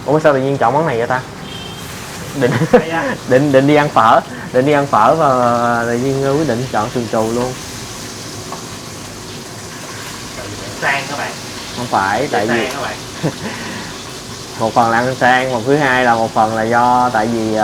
Ủa sao tự nhiên chọn món này vậy ta? Định định đi ăn phở, định đi ăn phở và tự nhiên quyết định chọn sườn trù luôn. Sang các bạn. Không phải, tại vì các bạn. một phần là ăn sang, một thứ hai là một phần là do tại vì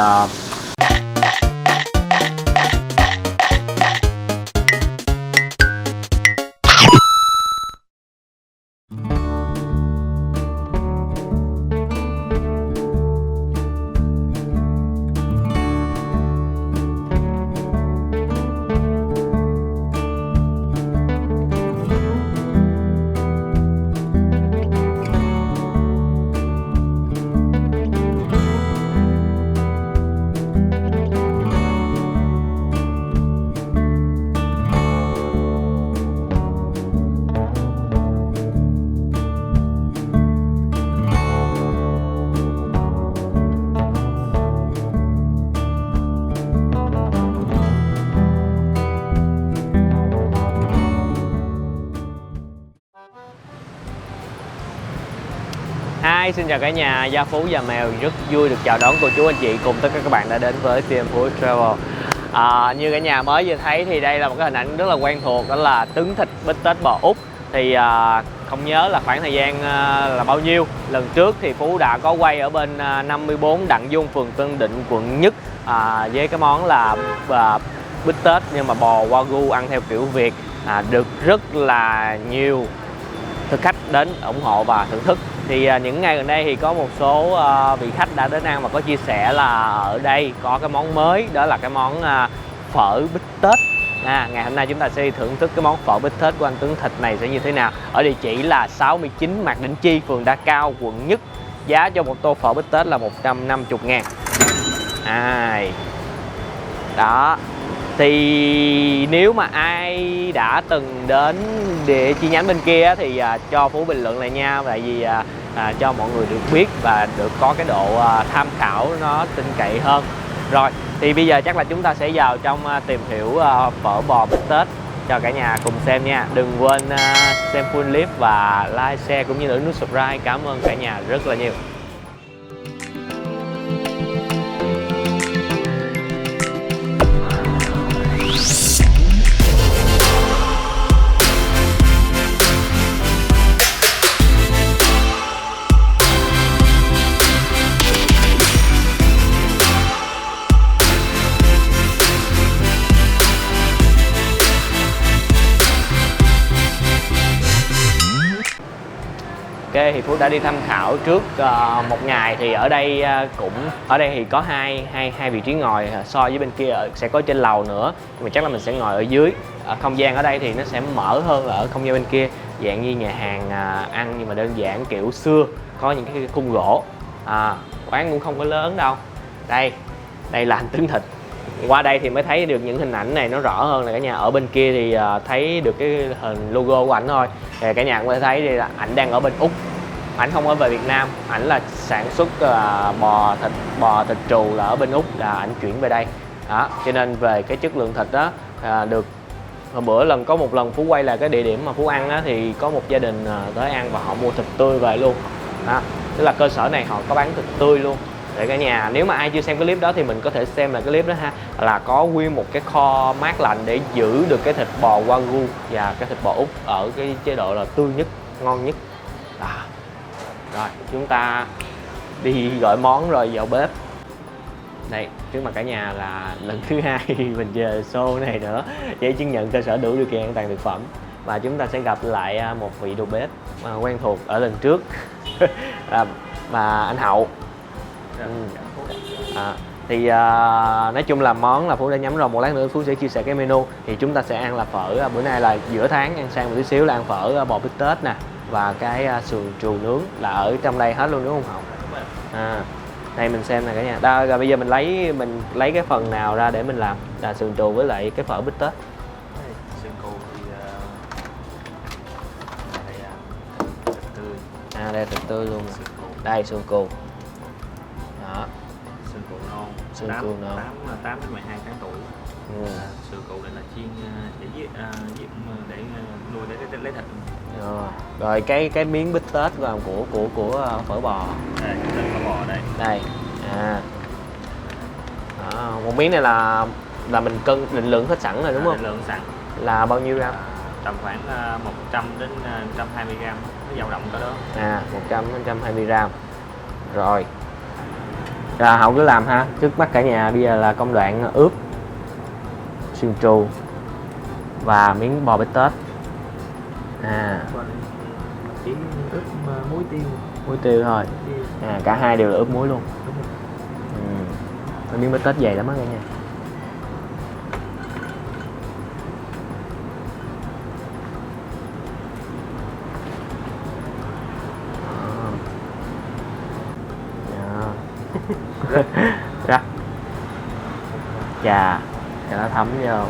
Hi, xin chào cả nhà, Gia Phú và Mèo rất vui được chào đón cô chú anh chị cùng tất cả các bạn đã đến với TM Food Travel. Như cả nhà mới vừa thấy thì đây là một cái hình ảnh rất là quen thuộc, đó là trứng thịt bít tết bò Úc. Thì không nhớ là khoảng thời gian là bao nhiêu. Lần trước thì Phú đã có quay ở bên 54 Đặng Dung, phường Tân Định, quận Nhất, với cái món là bít tết nhưng mà bò Wagyu ăn theo kiểu Việt, được rất là nhiều thực khách đến ủng hộ và thưởng thức. Thì những ngày gần đây thì có một số vị khách đã đến ăn và có chia sẻ là ở đây có cái món mới, đó là cái món phở bít tết. Ngày hôm nay chúng ta sẽ thưởng thức cái món phở bít tết của anh Trứng Thịt này sẽ như thế nào. Ở địa chỉ là 69 Mạc Đỉnh Chi, phường Đa Cao, quận Nhất. Giá cho một tô phở bít tết là 150.000. Đó. Thì nếu mà ai đã từng đến địa chi nhánh bên kia thì cho Phú bình luận lại nha, tại vì cho mọi người được biết và được có cái độ tham khảo nó tin cậy hơn. Rồi thì bây giờ chắc là chúng ta sẽ vào trong tìm hiểu phở bò bít tết cho cả nhà cùng xem nha. Đừng quên xem full clip và like, share cũng như là nút subscribe. Cảm ơn cả nhà rất là nhiều. Ok, thì Phú đã đi tham khảo trước một ngày. Thì ở đây thì có hai vị trí ngồi, so với bên kia sẽ có trên lầu nữa, nhưng mà chắc là mình sẽ ngồi ở dưới. Không gian ở đây thì nó sẽ mở hơn là ở không gian bên kia, dạng như nhà hàng ăn nhưng mà đơn giản kiểu xưa, có những cái khung gỗ. Quán cũng không có lớn đâu. Đây là anh Trứng Thịt. Qua đây thì mới thấy được những hình ảnh này nó rõ hơn là cả nhà. Ở bên kia thì thấy được cái hình logo của ảnh thôi. Thì cả nhà cũng có thể thấy đây là ảnh đang ở bên Úc, ảnh không ở về Việt Nam. Ảnh là sản xuất bò thịt trù là ở bên Úc, là ảnh chuyển về đây đó. Cho nên về cái chất lượng thịt đó được. Hồi bữa có một lần Phú quay lại cái địa điểm mà Phú ăn đó, thì có một gia đình tới ăn và họ mua thịt tươi về luôn đó. Tức là cơ sở này họ có bán thịt tươi luôn. Để cả nhà, nếu mà ai chưa xem cái clip đó thì mình có thể xem lại cái clip đó ha, là có nguyên một cái kho mát lạnh để giữ được cái thịt bò Wagyu và cái thịt bò Úc ở cái chế độ là tươi nhất, ngon nhất. Rồi chúng ta đi gọi món rồi vào bếp. Đây, trước mặt cả nhà là lần thứ hai mình về show này nữa, giấy chứng nhận cơ sở đủ điều kiện an toàn thực phẩm. Và chúng ta sẽ gặp lại một vị đầu bếp quen thuộc ở lần trước và anh Hậu. Nói chung là món là Phú đã nhắm rồi. Một lát nữa Phú sẽ chia sẻ cái menu. Thì chúng ta sẽ ăn là phở, bữa nay là giữa tháng, ăn sang một tí xíu là ăn phở bò bít tết nè, và cái sườn trù nướng là ở trong đây hết luôn, đúng không Hậu? Đây mình xem nè cả nhà. Rồi bây giờ mình lấy cái phần nào ra để mình làm là sườn trù với lại cái phở bít tết. Sườn cù thì thịt tươi. Đây thịt tươi luôn. Đây sườn cù. Đó. Sườn cù non. Sườn cù non. 8 đến 12 tháng tuổi. Sườn cù này là chiên để nuôi để lấy thịt. Rồi cái miếng bít tết của phở bò. Đây, thịt phở bò. đây. Đây. À. Đó, một miếng này là mình cân định lượng hết sẵn rồi đúng không? Lượng sẵn Là bao nhiêu gram? tầm khoảng 100 đến 120 gram, nó dao động cỡ đó. À, 100 đến 120 gram. Rồi. Rồi Hậu cứ làm ha. Trước mắt cả nhà bây giờ là công đoạn ướp sườn trù và miếng bò bít tết. À, Chỉ ướp muối tiêu. muối tiêu thôi. À, cả hai đều là ướp muối luôn. Đúng rồi. Cái miếng bít tết dày lắm á cả nhà. Rắc chà cho nó thấm vô.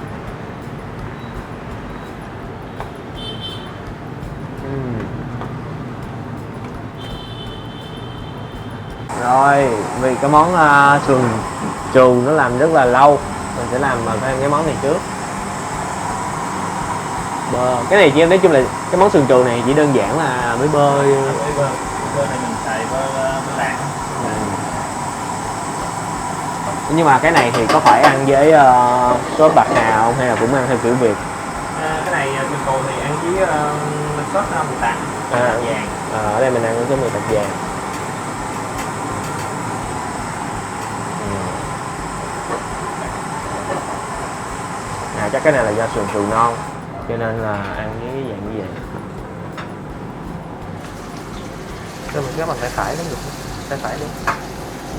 Rồi vì cái món sườn trù nó làm rất là lâu, mình sẽ làm thêm cái món này trước. Bơ, cái này chỉ nói chung là cái món sườn trù này chỉ đơn giản là với bơ. Bơ này mình xài bơ lạc. Nhưng mà cái này thì có phải ăn với sốt bạc hà không hay là cũng ăn theo kiểu Việt? Cái này sườn trù thì ăn với sốt mì tạt vàng. Ở đây mình ăn với sốt mì tạt vàng. Chắc cái này là do sườn trù non cho nên là ăn với cái dạng như vậy. Cho mình cái bằng tay phải cũng được. Tay phải đi.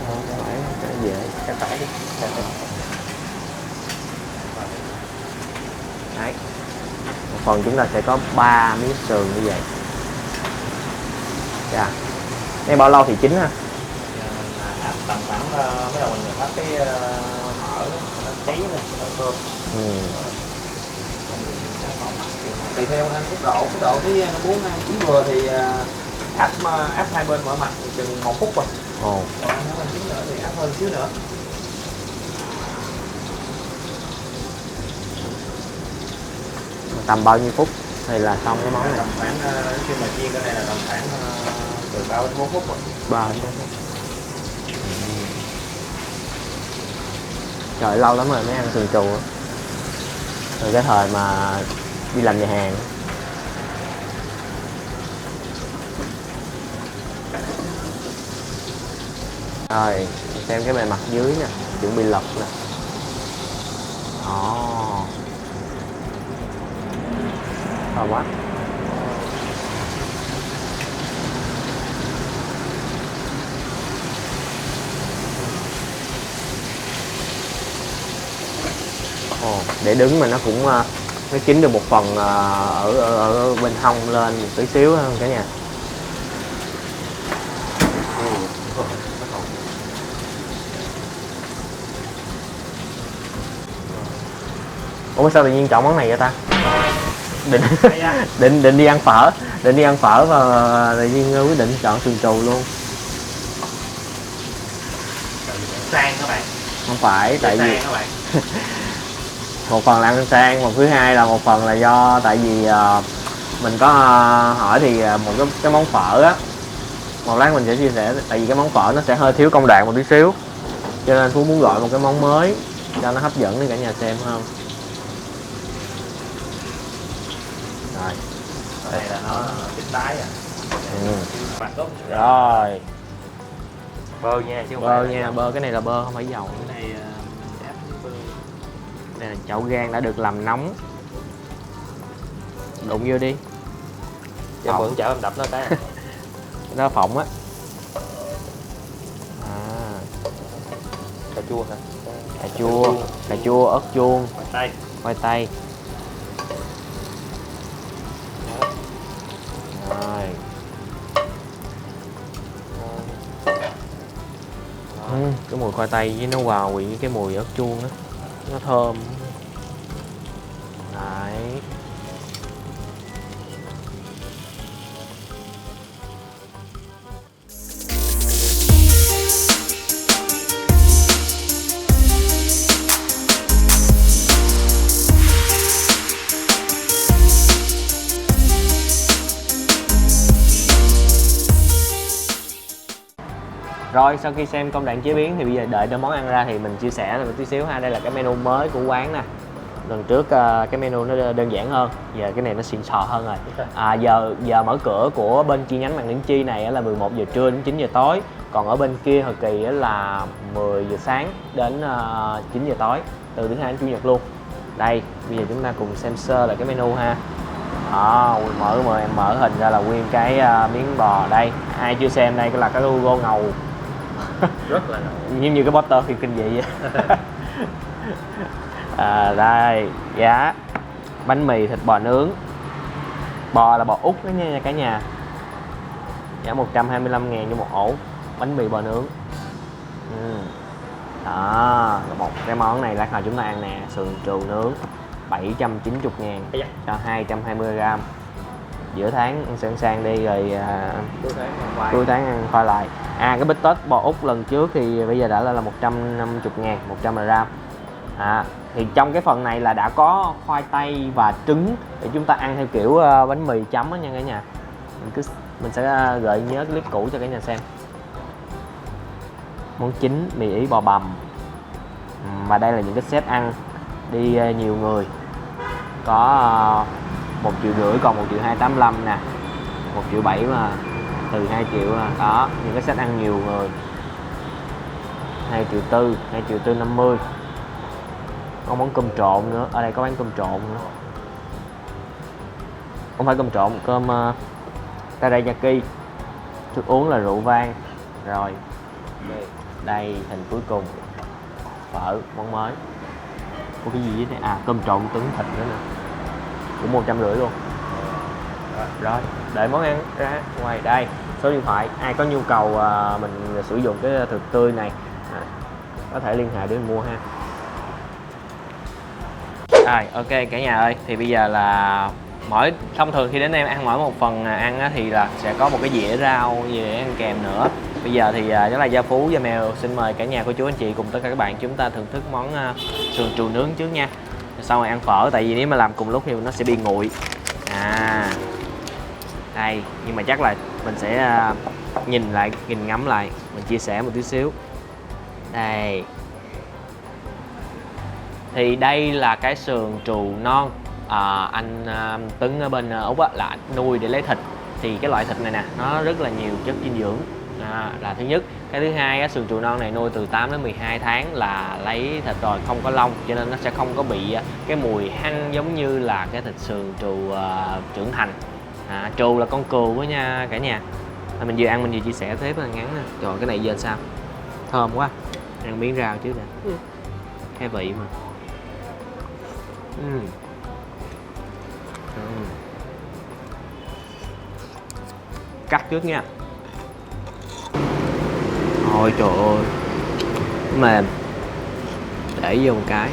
Không, phải cái dễ. Tay phải đi. Đấy. Một phần chúng ta sẽ có 3 miếng sườn như vậy. Dạ. Đây bao lâu thì chín ha? Tầm khoảng bắt đầu mình bắt cái mỡ nó cháy lên nó thơm. Tùy theo anh cái độ cái nó muốn ăn chín vừa thì áp hai bên mở mặt chừng 1 phút rồi. Còn nếu anh chín nữa thì áp hơn xíu nữa. Tầm bao nhiêu phút thì là xong cái món này? Tầm khoảng khi mà chiên cái này là tầm khoảng từ 3 đến 4 phút rồi. 3 đến 4 phút. Trời lâu lắm rồi mới ăn sườn trù á. Từ cái thời mà đi làm nhà hàng. Rồi, xem cái bề mặt dưới nè, chuẩn bị lật nè. Thơm quá. Để đứng mà nó cũng nó chín được một phần ở bên hông lên một tí xíu hơn cả nhà. Ủa sao tự nhiên chọn món này vậy ta? Định đi ăn phở, và tự nhiên quyết định chọn sườn trù luôn. Sang các bạn. Không phải, tại vì các bạn. một phần là ăn sang, một thứ hai là một phần là do tại vì mình có hỏi thì một cái món phở á, một lát mình sẽ chia sẻ, tại vì cái món phở nó sẽ hơi thiếu công đoạn một tí xíu, cho nên Phú muốn gọi một cái món mới cho nó hấp dẫn để cả nhà xem hơn. Rồi. Đây là nó thịt tái à. Rồi. Bơ nha chứ không Bơ nha, bơ cái này là bơ không phải dầu. Cái này ép bơ. Đây là chảo gan đã được làm nóng. Đụng vô đi. Cho mượn chảo em đập nó cái. Nó phộng á. Cà chua hả? Cà chua, ớt chuông, khoai tây. Rồi. Cái mùi khoai tây với nó hòa quyện với cái mùi ớt chuông đó, nó thơm. Đấy. Rồi sau khi xem công đoạn chế biến thì bây giờ đợi cho món ăn ra thì mình chia sẻ một tí xíu ha. Đây là cái menu mới của quán nè. Lần trước cái menu nó đơn giản hơn, giờ cái này nó xịn sò hơn rồi. Giờ mở cửa của bên chi nhánh Mạc Đĩnh Chi này là 11 giờ trưa đến 9 giờ tối. Còn ở bên kia Hòa Kỳ là 10 giờ sáng đến 9 giờ tối, từ thứ hai đến chủ nhật luôn. Đây, bây giờ chúng ta cùng xem sơ là cái menu ha. Em mở hình ra là nguyên cái miếng bò đây. Ai chưa xem đây là cái logo ngầu Rất là ngầu. như cái poster phim kinh dị vậy. Đây, giá bánh mì thịt bò nướng. Bò là bò Úc đó nha cả nhà. Giá 125.000 cho một ổ bánh mì bò nướng. Đó, một cái món này lát hồi chúng ta ăn nè, sườn trù nướng 790.000 cho 220g. Giữa tháng ăn sẵn sang đi rồi cuối tháng ăn khoai lại. Cái bít tết bò Úc lần trước thì bây giờ đã là 150.000, 100g. Thì trong cái phần này là đã có khoai tây và trứng để chúng ta ăn theo kiểu bánh mì chấm đó nha cả nhà. Mình sẽ gợi nhớ clip cũ cho cả nhà xem. Món chính mì Ý bò bằm. Và đây là những cái set ăn đi nhiều người. Có 1,5 triệu còn 1.285.000 nè, 1,7 triệu mà từ 2 triệu đó, những cái set ăn nhiều người 2,4 triệu, 2,450 triệu. Có món cơm trộn nữa, ở đây có bán cơm trộn nữa, không phải cơm trộn, cơm teriyaki. Thức uống là rượu vang. Rồi đây hình cuối cùng phở, món mới. Có cái gì dưới này? Cơm trộn trứng thịt nữa nè, cũng 150 luôn. Rồi đợi món ăn ra ngoài đây. Số điện thoại ai có nhu cầu mình sử dụng cái thịt tươi này có thể liên hệ để mình mua ha. Rồi ok cả nhà ơi, thì bây giờ là thông thường khi đến em ăn mỗi một phần ăn thì là sẽ có một cái dĩa rau về ăn kèm nữa. Bây giờ thì rất là Gia Phú, Gia Mèo xin mời cả nhà cô chú anh chị cùng tất cả các bạn chúng ta thưởng thức món sườn trù nướng trước nha. Sau rồi ăn phở, tại vì nếu mà làm cùng lúc thì nó sẽ bị nguội. Đây, nhưng mà chắc là mình sẽ nhìn ngắm lại, mình chia sẻ một tí xíu. Đây. Thì đây là cái sườn trù non. Anh Tuấn ở bên Úc là anh nuôi để lấy thịt. Thì cái loại thịt này nè, nó rất là nhiều chất dinh dưỡng. Là thứ nhất. Cái thứ hai, sườn trù non này nuôi từ 8 đến 12 tháng là lấy thịt rồi, không có lông, cho nên nó sẽ không có bị cái mùi hăng giống như là cái thịt sườn trù trưởng thành. Trù là con cừu đó nha cả nhà. Mình vừa ăn mình vừa chia sẻ thế là ngắn nè. Trời, cái này giờ sao thơm quá. Ăn miếng rau trước nè, cái vị mà. Cắt trước nha. Ôi trời ơi, mềm, để vô một cái.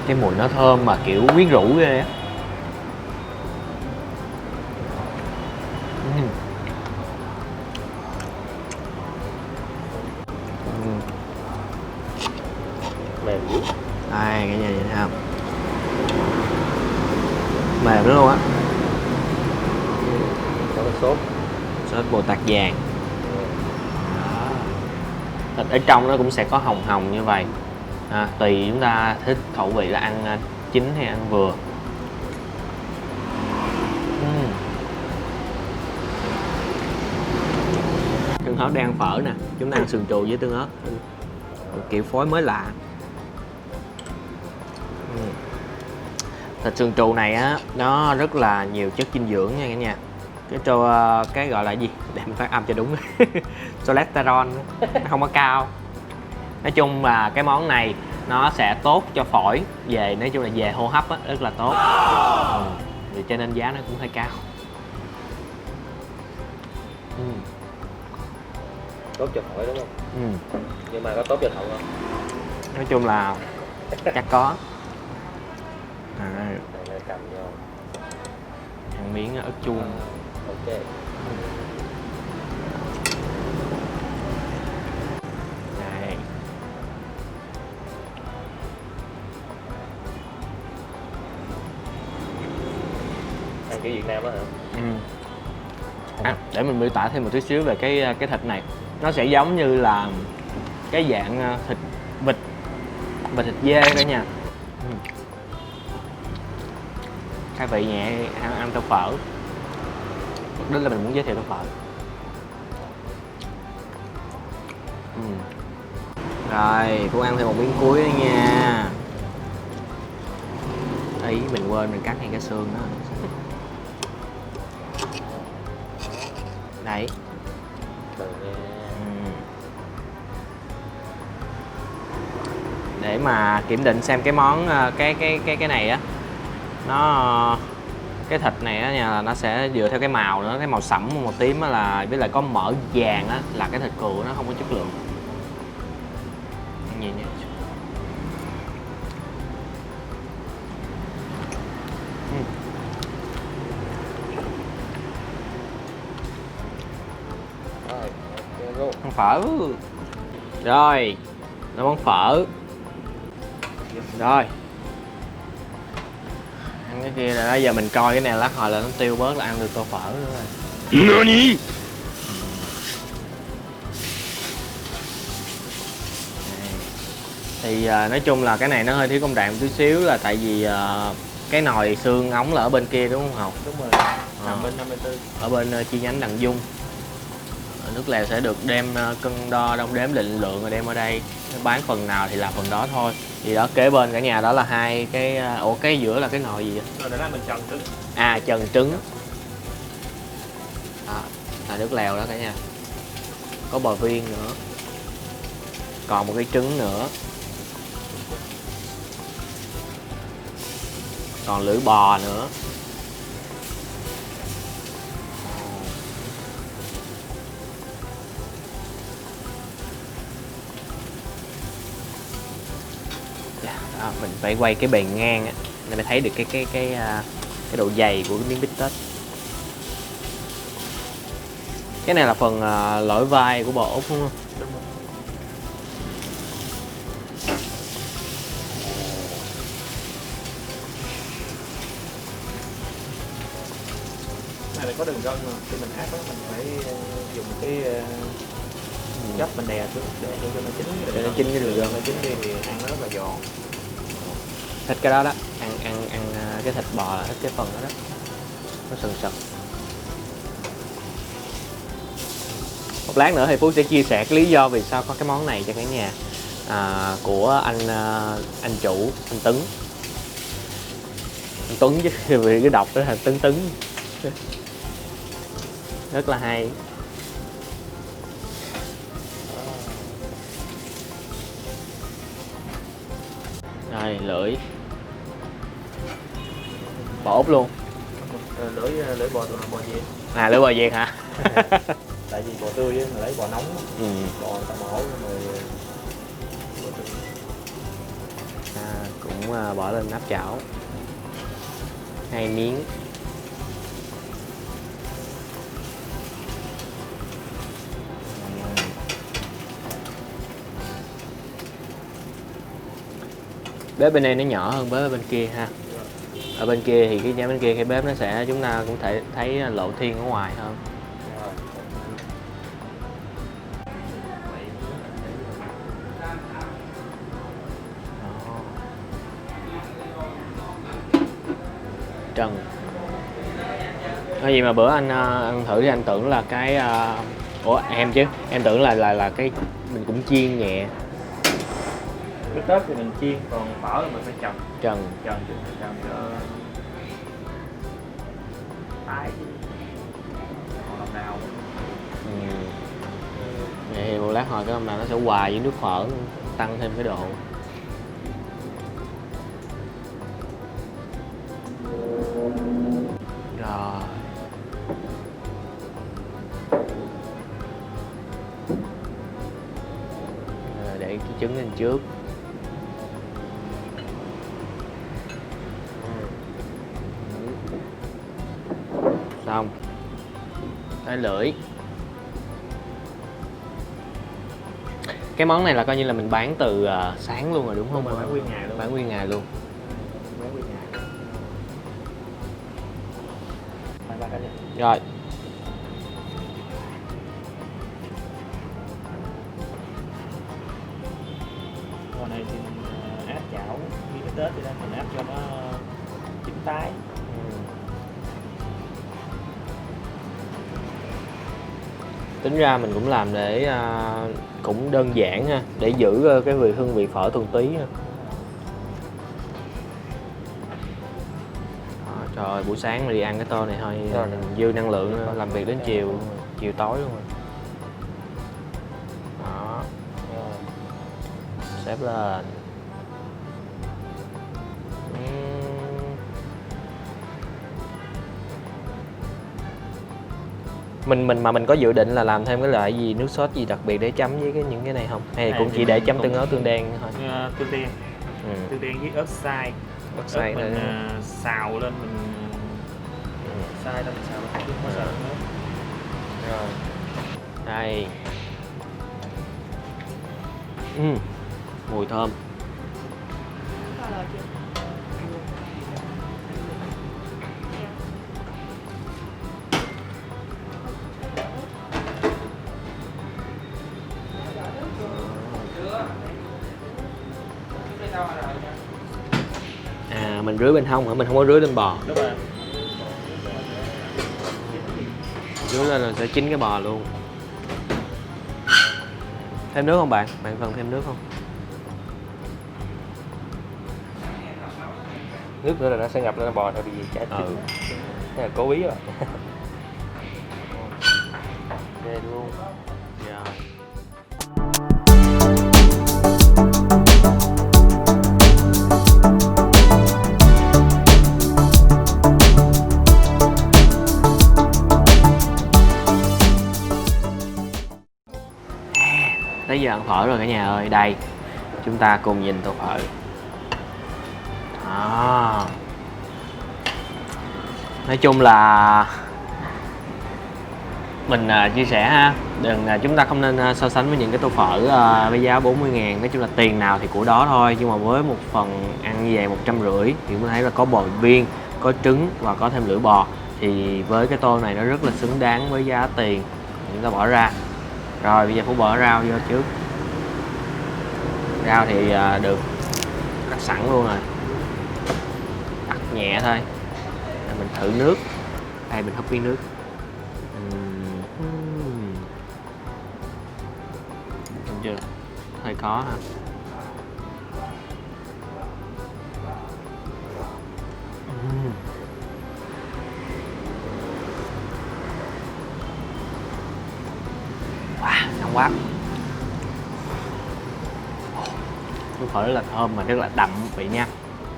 Cái mùi nó thơm mà kiểu quyến rũ ghê á. Mềm dữ. Đây cả nhà nhìn thấy không? Mềm lắm luôn á. Có cái sốt Bồ Tát vàng. Thịt ở trong nó cũng sẽ có hồng hồng như vậy. Tùy chúng ta thích khẩu vị là ăn chín hay ăn vừa. Tương ớt đang ăn phở nè, chúng ta ăn sườn trù với tương ớt, kiểu phối mới lạ. Thịt sườn trù này á, nó rất là nhiều chất dinh dưỡng nha cả nhà. Cái gọi là gì để mình phát âm cho đúng. Cholesterol nó không có cao. Nói chung là cái món này nó sẽ tốt cho phổi, nói chung là về hô hấp á, rất là tốt. Thì cho nên giá nó cũng hơi cao. Tốt cho phổi đúng không? Nhưng mà có tốt cho thận không? Nói chung là chắc có. Này cầm vô. Ăn miếng ớt chuông. Ok. Đây. theo kiểu Việt Nam đó hả? Để mình miêu tả thêm một tí xíu về cái thịt này. Nó sẽ giống như là cái dạng thịt vịt và thịt dê cả nhà. Khai vị nhẹ, ăn tô phở. Mục đích là mình muốn giới thiệu tô phở. Rồi, Phú ăn thêm một miếng cuối nữa nha. Ý mình quên mình cắt ngay cái xương đó. Đấy. Để mà kiểm định xem cái món cái này á, nó cái thịt này á nha, là nó sẽ dựa theo cái màu nữa, cái màu sẫm màu tím á, là với lại có mỡ vàng á, là cái thịt cừu nó không có chất lượng. Nhìn nha. Ăn phở rồi, nó món phở rồi. Ăn cái kia rồi đó, giờ mình coi cái này lát hồi là nó tiêu bớt là ăn được tô phở nữa rồi. Nani? Thì nói chung là cái này nó hơi thiếu công đoạn một tí xíu, là tại vì cái nồi xương ống là ở bên kia đúng không Hồng? Đúng rồi, nằm bên 54. Ở bên chi nhánh Đặng Dung. Nước lèo sẽ được đem cân đo đong đếm định lượng rồi đem ở đây, bán phần nào thì làm phần đó thôi. Thì đó, kế bên cả nhà đó là hai cái cái giữa là cái nồi gì vậy? Rồi đó là mình trần trứng. À, trần trứng. Đó, là nước lèo đó cả nhà. Có bò viên nữa, còn một cái trứng nữa, còn lưỡi bò nữa. Đó, mình phải quay cái bề ngang á để mới thấy được cái độ dày của cái miếng bít tết. Cái này là phần lỗi vai của bò Úc đúng không? Đúng rồi. Này là có đường gân mà khi mình áp á, mình phải dùng cái gấp mình đè xuống để cho nó chín. Để nó chín cái đường gân. Nó chín đi thì ăn nó rất là giòn. Thích cái đó đó, ăn cái thịt bò là thích cái phần đó đó, nó sần sật. Một lát nữa thì Phú sẽ chia sẻ cái lý do vì sao có cái món này cho cả nhà, của anh chủ, anh Tuấn. Anh Tuấn chứ vì cái đọc đó là Tấn. Rất là hay. Rồi, lưỡi bò Úc luôn. Lưỡi bò Việt. À, lưỡi bò Việt hả? Tại vì bò tươi mà lấy bò nóng, bò ta mổ rồi cũng bỏ lên nắp chảo 2 miếng. Bếp bên đây nó nhỏ hơn bếp ở bên kia ha. Ở bên kia thì cái nhà bên kia cái bếp nó sẽ, chúng ta cũng thể thấy lộ thiên ở ngoài hơn. Trần. Cái gì mà bữa anh ăn thử thì anh tưởng là cái em chứ, em tưởng là cái mình cũng chiên nhẹ. Bít tết thì mình chiên, còn phở là mình phải trần cho tái còn lòng nào. Vậy thì một lát hồi cái hôm nào nó sẽ hòa với nước phở, tăng thêm cái độ. Rồi. Để cái trứng lên trước. Xong. Cái lưỡi. Cái món này là coi như là mình bán từ sáng luôn rồi đúng không? Bán nguyên ngày luôn. Bán nguyên ngày luôn. Bán nguyên ngày. ba cái này. Rồi. Còn này thì mình áp chảo như cái Tết thì đó, mình áp cho nó chín tái. Tính ra mình cũng làm để cũng đơn giản ha, để giữ cái hương vị phở thuần túy ha. Trời ơi, buổi sáng mà đi ăn cái tô này thôi dư năng lượng làm việc đến chiều tối luôn rồi. Đó. Xếp lên. Mình có dự định là làm thêm cái loại gì, nước sốt gì đặc biệt để chấm với những cái này không? Hay cũng chỉ để chấm tương ớt tương đen thôi? Tương đen. Tương đen với ớt xay. Ớt xay mình xào lên, mình xay lên, mình xào lên, không có xào nữa. Rồi. Đây. Mùi thơm. À, mình rưới bên hông hả? Mình không có rưới lên bò. Đúng rồi. Rưới lên là sẽ chín cái bò luôn. Thêm nước không bạn? Bạn cần thêm nước không? Nước nữa là nó sẽ ngập lên bò thôi, bị gì chả chín. Thế là cố ý rồi. Ghê luôn. Dạ. Tới giờ ăn phở rồi cả nhà ơi. Đây, chúng ta cùng nhìn tô phở. Đó. Nói chung là mình chia sẻ ha, chúng ta không nên so sánh với những cái tô phở với giá 40.000. Nói chung là tiền nào thì của đó thôi, nhưng mà với một phần ăn như vậy 150 thì chúng ta thấy là có bò viên, có trứng và có thêm lưỡi bò, thì với cái tô này nó rất là xứng đáng với giá tiền chúng ta bỏ ra. Rồi bây giờ Phú bỏ rau vô trước. Rau thì được cắt sẵn luôn rồi, cắt nhẹ thôi. Mình thử nước. Đây, mình húp miếng nước. Thấy chưa? Hơi khó ha. Wow, ngon quá. Nước phở rất là thơm mà rất là đậm vị nha,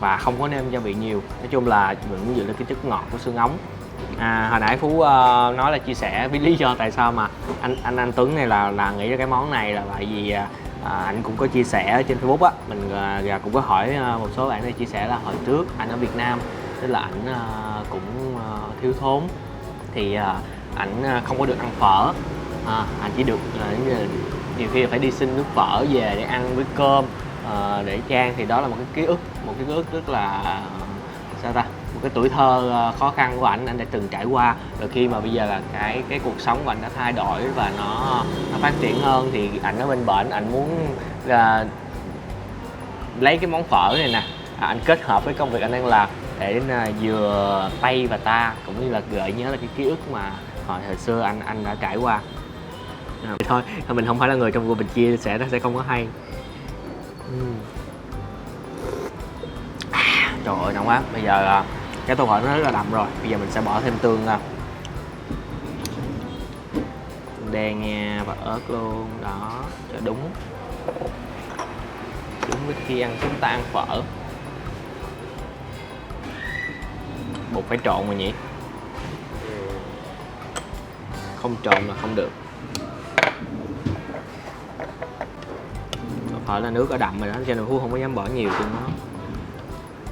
và không có nêm gia vị nhiều. Nói chung là vẫn giữ được cái chất ngọt của xương ống. Hồi nãy Phú nói là chia sẻ với lý do tại sao mà anh Tuấn này là nghĩ ra cái món này là tại vì anh cũng có chia sẻ trên Facebook á, mình cũng có hỏi một số bạn này chia sẻ là hồi trước anh ở Việt Nam, tức là ảnh cũng thiếu thốn, thì ảnh không có được ăn phở, anh chỉ được nhiều khi phải đi xin nước phở về để ăn với cơm để chan. Thì đó là một cái ký ức rất là sao ta, một cái tuổi thơ khó khăn của anh đã từng trải qua. Rồi khi mà bây giờ là cái cuộc sống của anh đã thay đổi và nó phát triển hơn, thì anh ở bên bển, anh muốn lấy cái món phở này nè, anh kết hợp với công việc anh đang làm để vừa Tây và ta, cũng như là gợi nhớ là cái ký ức mà hồi xưa anh đã trải qua. Thôi mình không phải là người trong cuộc, mình chia sẻ nó sẽ không có hay. Trời ơi, ngon quá. Bây giờ cái tô phở nó rất là đậm rồi. Bây giờ mình sẽ bỏ thêm tương đen nha, và ớt luôn. Đó, cho đúng với khi chúng ta ăn phở. Buộc phải trộn mà nhỉ? Không trộn là không được. Phở là nước ở đậm rồi đó, cho nên Phú không có dám bỏ nhiều trên nó.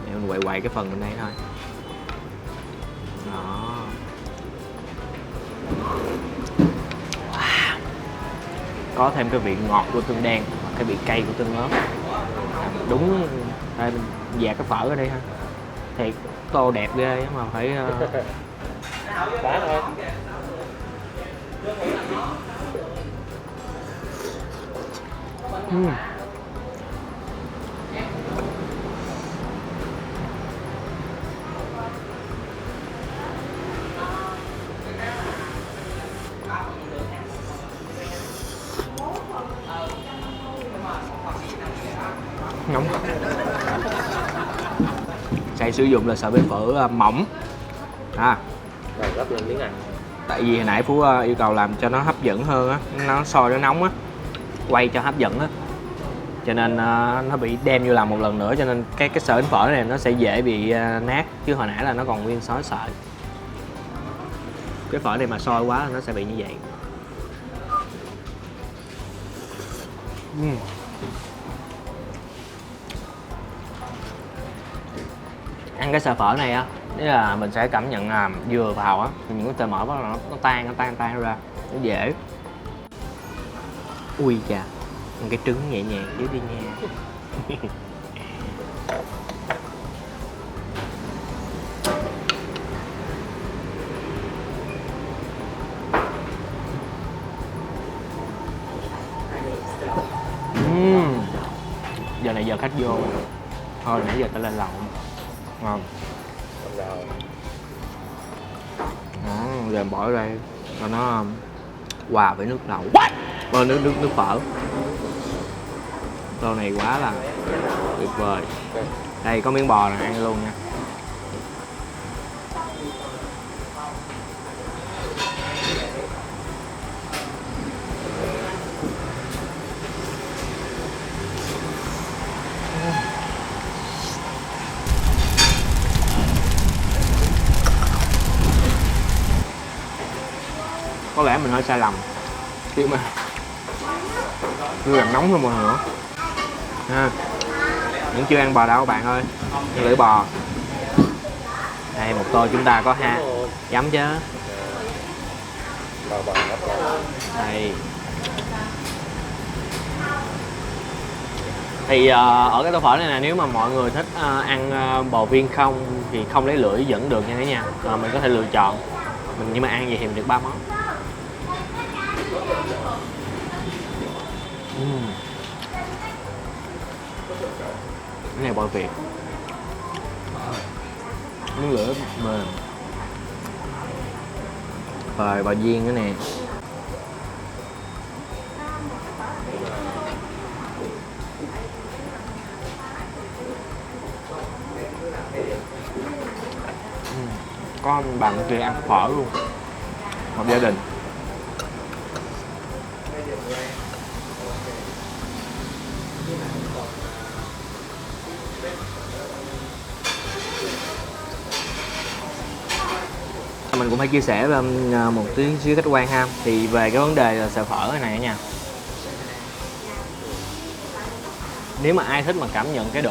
Để mình quậy cái phần bên đây thôi. Đó. Wow. Có thêm cái vị ngọt của tương đen, cái vị cay của tương ớt. Đúng. Đây mình dạt cái phở ở đây ha. Thiệt, tô đẹp ghê mà phải Đã thôi. Nóng. Sẽ sử dụng là sợi bê phở mỏng Rồi gấp lên miếng ăn. tại vì hồi nãy Phú yêu cầu làm cho nó hấp dẫn hơn á, nó sôi nó nóng á, quay cho hấp dẫn á, cho nên nó bị đem vô làm một lần nữa, cho nên cái sợi bánh phở này nó sẽ dễ bị nát, chứ hồi nãy là nó còn nguyên sợi. Cái phở này mà sôi quá là nó sẽ bị như vậy. Ăn cái sợi phở này á, nghĩa là mình sẽ cảm nhận là vừa vào á, những cái sợi mỡ đó nó tan ra, nó dễ. Ui chà, ăn cái trứng nhẹ nhàng dưới đi nha. Giờ này giờ khách vô rồi. Thôi nãy giờ ta lên lầu. Ngon. Giờ bỏ ở đây cho nó hòa với nước lẩu. Nước phở. Tô này quá là tuyệt vời. Đây có miếng bò này, ăn luôn nha. Có lẽ mình hơi sai lầm khi mà chưa làm nóng hơn mọi người nữa ha. Vẫn chưa ăn bò đâu các bạn ơi, ăn lưỡi bò. Đây một tô chúng ta có ha chấm chứ. Đây thì ở cái tô phở này nè, nếu mà mọi người thích ăn bò viên không thì không lấy lưỡi vẫn được nha cả nhà. Mình có thể lựa chọn nhưng mà ăn vậy thì mình được 3 món. Cái này bò Việt, miếng lửa mềm, rồi bò viên nữa nè. Có bạn kia ăn phở luôn, một gia đình. Mình cũng phải chia sẻ một tí xíu khách quan ha, thì về cái vấn đề là sợi phở này nha, nếu mà ai thích mà cảm nhận cái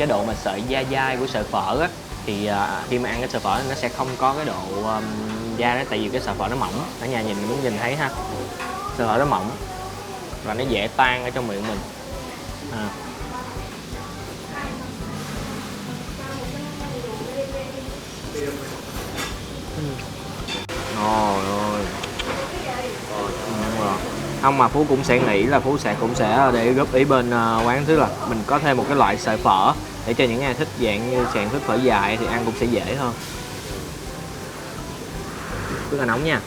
độ mà sợi dai của sợi phở á, thì khi mà ăn cái sợi phở nó sẽ không có cái độ dai đó, tại vì cái sợi phở nó mỏng. Ở nhà nhìn thấy ha, sợi phở nó mỏng và nó dễ tan ở trong miệng mình. Trời ơi. Không mà Phú cũng sẽ nghĩ là Phú cũng sẽ để góp ý bên quán, thứ là mình có thêm một cái loại sợi phở để cho những ai thích dạng như sàn thích phở dài thì ăn cũng sẽ dễ hơn. Rất là nóng nha.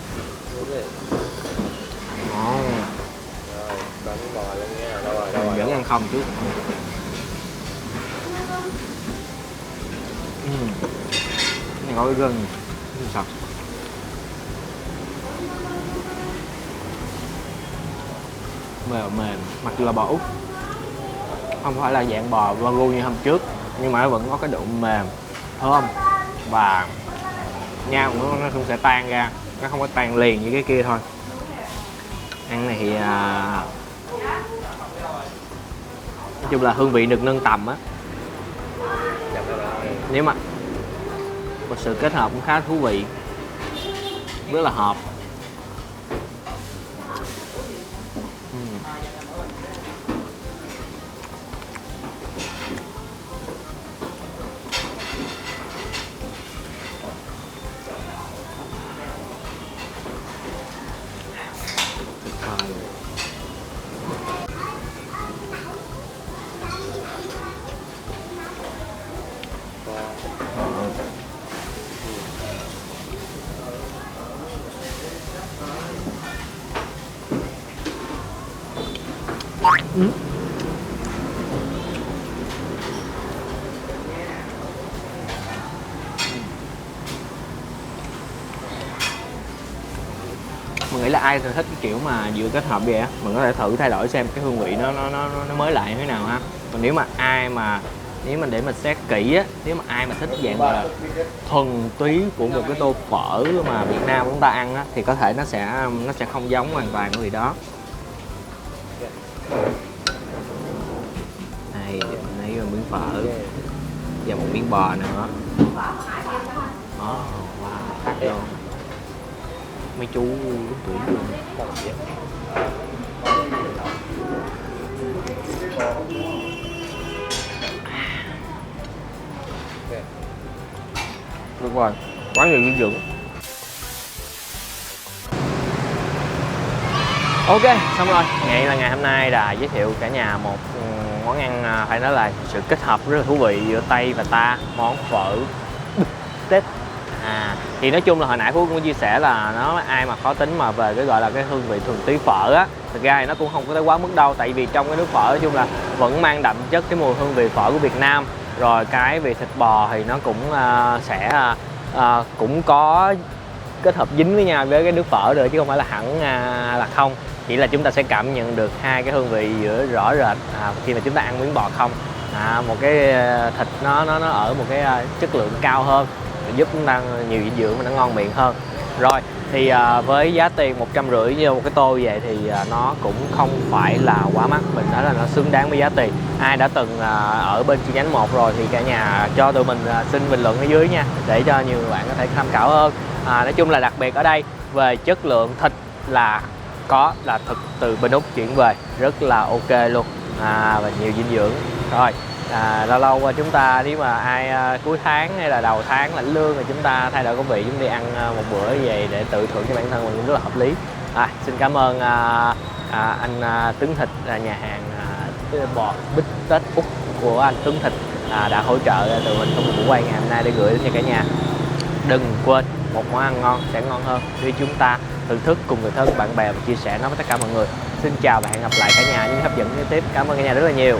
Mình vẫn ăn không trước. Cái này có cái gân sạch. Mềm, mặc dù là bò Úc, không phải là dạng bò Wagyu như hôm trước, nhưng mà nó vẫn có cái độ mềm, thơm và nhau nó cũng sẽ tan ra, nó không có tan liền như cái kia thôi. Ăn này thì nói chung là hương vị được nâng tầm á. Nếu mà một sự kết hợp cũng khá thú vị, rất là hợp. Mình nghĩ là ai thích cái kiểu mà vừa kết hợp vậy á, mình có thể thử thay đổi xem cái hương vị nó mới lại như thế nào ha. Còn nếu mà để mình xét kỹ á, nếu mà ai mà thích dạng gọi là thuần túy của một cái tô phở mà Việt Nam chúng ta ăn á, thì có thể nó sẽ không giống hoàn toàn cái gì đó. Đây, lấy miếng phở và một miếng bò nữa. Đó, wow, khác luôn. Mấy chú tuổi luôn. Được rồi, quá nhiều dinh dưỡng. Ok, xong rồi. Vậy là ngày hôm nay là giới thiệu cả nhà một món ăn phải nói là sự kết hợp rất là thú vị giữa Tây và ta, món phở bít tết. Thì nói chung là hồi nãy Phú cũng chia sẻ là ai mà khó tính mà về cái gọi là cái hương vị thuần túy phở á, thực ra thì nó cũng không có tới quá mức đâu, tại vì trong cái nước phở nói chung là vẫn mang đậm chất cái mùi hương vị phở của Việt Nam. Rồi cái vị thịt bò thì nó cũng cũng có kết hợp dính với nhau với cái nước phở được, chứ không phải là hẳn là không. Chỉ là chúng ta sẽ cảm nhận được hai cái hương vị giữa rõ rệt khi mà chúng ta ăn miếng bò không. Một cái thịt nó ở một cái chất lượng cao hơn, giúp chúng ta nhiều dinh dưỡng và nó ngon miệng hơn. Rồi thì với giá tiền 150 cho một cái tô vậy thì nó cũng không phải là quá mắc, mình nói là nó xứng đáng với giá tiền. Ai đã từng ở bên chi nhánh 1 rồi thì cả nhà cho tụi mình xin bình luận ở dưới nha, để cho nhiều bạn có thể tham khảo hơn. Nói chung là đặc biệt ở đây về chất lượng thịt là thực từ bên Úc chuyển về rất là ok luôn, và nhiều dinh dưỡng. Rồi lâu lâu chúng ta nếu mà ai cuối tháng hay là đầu tháng lãnh lương thì chúng ta thay đổi công việc, chúng đi ăn một bữa về để tự thưởng cho bản thân mình cũng rất là hợp lý. Xin cảm ơn anh Tướng Thịt, nhà hàng bò bít tết Úc của anh Tướng Thịt đã hỗ trợ tụi mình trong một buổi quay ngày hôm nay để gửi cho cả nhà. Đừng quên một món ăn ngon sẽ ngon hơn khi chúng ta thưởng thức cùng người thân, bạn bè và chia sẻ nó với tất cả mọi người. Xin chào và hẹn gặp lại cả nhà những hấp dẫn kế tiếp. Cảm ơn cả nhà rất là nhiều.